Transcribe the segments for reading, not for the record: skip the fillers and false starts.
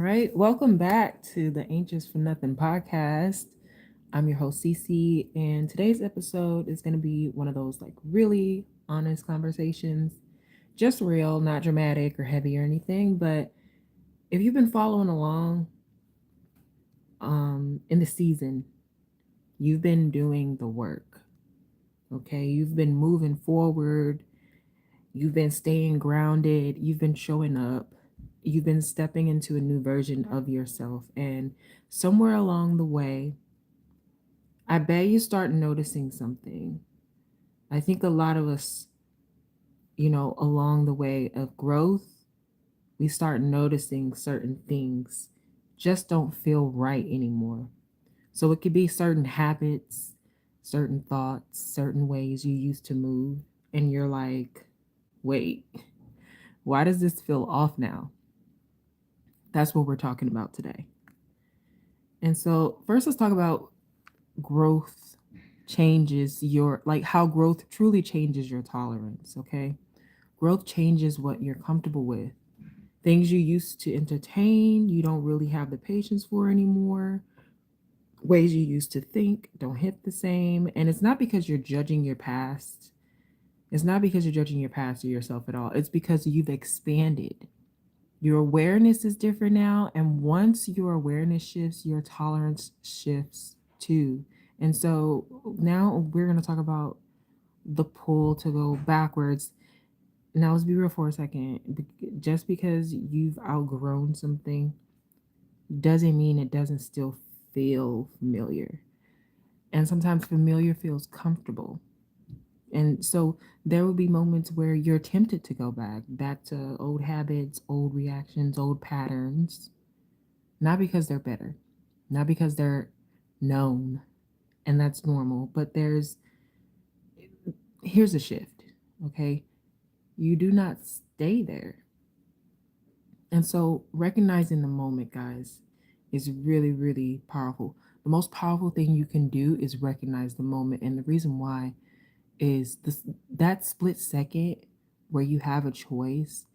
right, welcome back to the Anxious for Nothing podcast. I'm your host Cece, and today's episode is going to be one of those like really honest conversations, just real, not dramatic or heavy or anything. But if you've been following along in the season, you've been doing the work. Okay, you've been moving forward, you've been staying grounded, you've been showing up, you've been stepping into a new version of yourself, and somewhere along the way, I bet you start noticing something. I think a lot of us, along the way of growth, we start noticing certain things just don't feel right anymore. So it could be certain habits, certain thoughts, certain ways you used to move, and you're like, wait, why does this feel off now? That's what we're talking about today. And so, first, let's talk about growth changes your, like, how growth truly changes your tolerance, okay? Growth changes what you're comfortable with. Things you used to entertain, you don't really have the patience for anymore. Ways you used to think don't hit the same. And it's not because you're judging your past. It's not because you're judging your past or yourself at all. It's because you've expanded. Your awareness is different now. And once your awareness shifts, your tolerance shifts too. And so now we're going to talk about the pull to go backwards. Now, let's be real for a second. Just because you've outgrown something doesn't mean it doesn't still feel familiar. And sometimes familiar feels comfortable. And so there will be moments where you're tempted to go back to old habits, old reactions, old patterns, not because they're better, not because they're known, and that's normal, but here's a shift, okay? You do not stay there. And so recognizing the moment, guys, is really, really powerful. The most powerful thing you can do is recognize the moment. And the reason why is this that split second where you have a choice,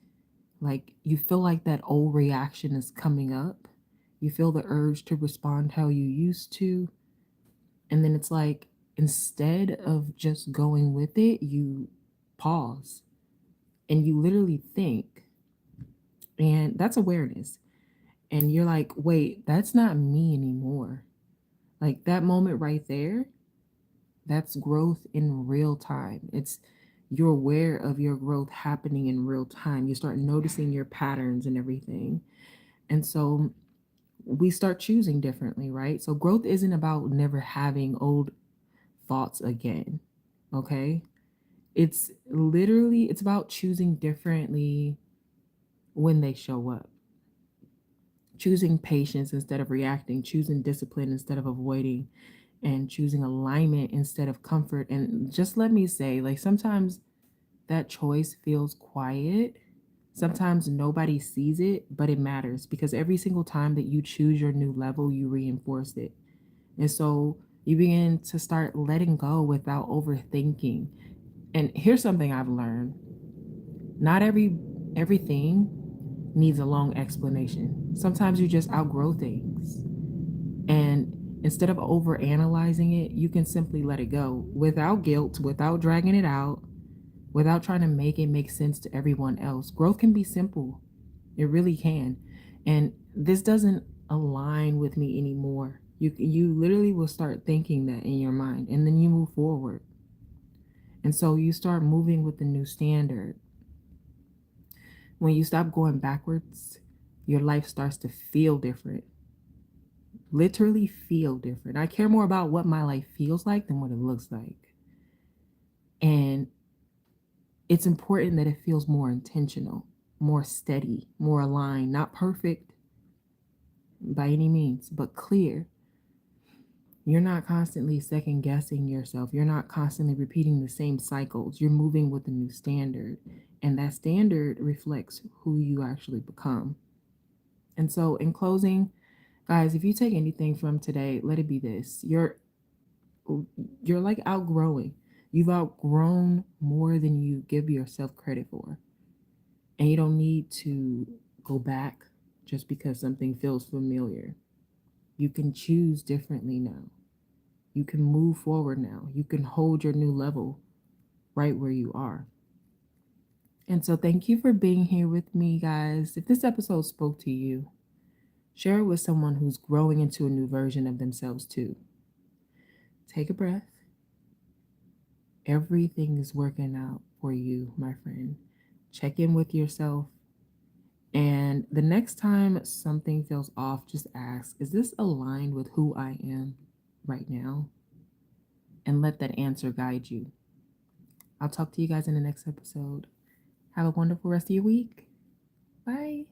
like you feel like that old reaction is coming up. You feel the urge to respond how you used to. And then it's like instead of just going with it, you pause and you literally think. And that's awareness. And you're like, wait, that's not me anymore. Like that moment right there, that's growth in real time. It's you're aware of your growth happening in real time. You start noticing your patterns and everything. And so we start choosing differently, right? So growth isn't about never having old thoughts again. Okay? It's about choosing differently when they show up. Choosing patience instead of reacting, choosing discipline instead of avoiding, and choosing alignment instead of comfort. And just let me say, like, sometimes that choice feels quiet. Sometimes nobody sees it, but it matters because every single time that you choose your new level, you reinforce it. And so you begin to start letting go without overthinking. And here's something I've learned. Not everything needs a long explanation. Sometimes you just outgrow things. And instead of over analyzing it, you can simply let it go without guilt, without dragging it out, without trying to make it make sense to everyone else. Growth can be simple. It really can. And this doesn't align with me anymore. You literally will start thinking that in your mind and then you move forward. And so you start moving with the new standard. When you stop going backwards, your life starts to feel different. Literally feel different. I care more about what my life feels like than what it looks like. And it's important that it feels more intentional, more steady, more aligned, not perfect by any means, but clear. You're not constantly second guessing yourself. You're not constantly repeating the same cycles. You're moving with a new standard. And that standard reflects who you actually become. And so, in closing, guys, if you take anything from today, let it be this. You're like outgrowing. You've outgrown more than you give yourself credit for. And you don't need to go back. just because something feels familiar. You can choose differently now. You can move forward now. You can hold your new level right where you are. And so, thank you for being here with me, guys. If this episode spoke to you, share it with someone who's growing into a new version of themselves, too. Take a breath. Everything is working out for you, my friend. Check in with yourself. And the next time something feels off, just ask, is this aligned with who I am right now? And let that answer guide you. I'll talk to you guys in the next episode. Have a wonderful rest of your week. Bye.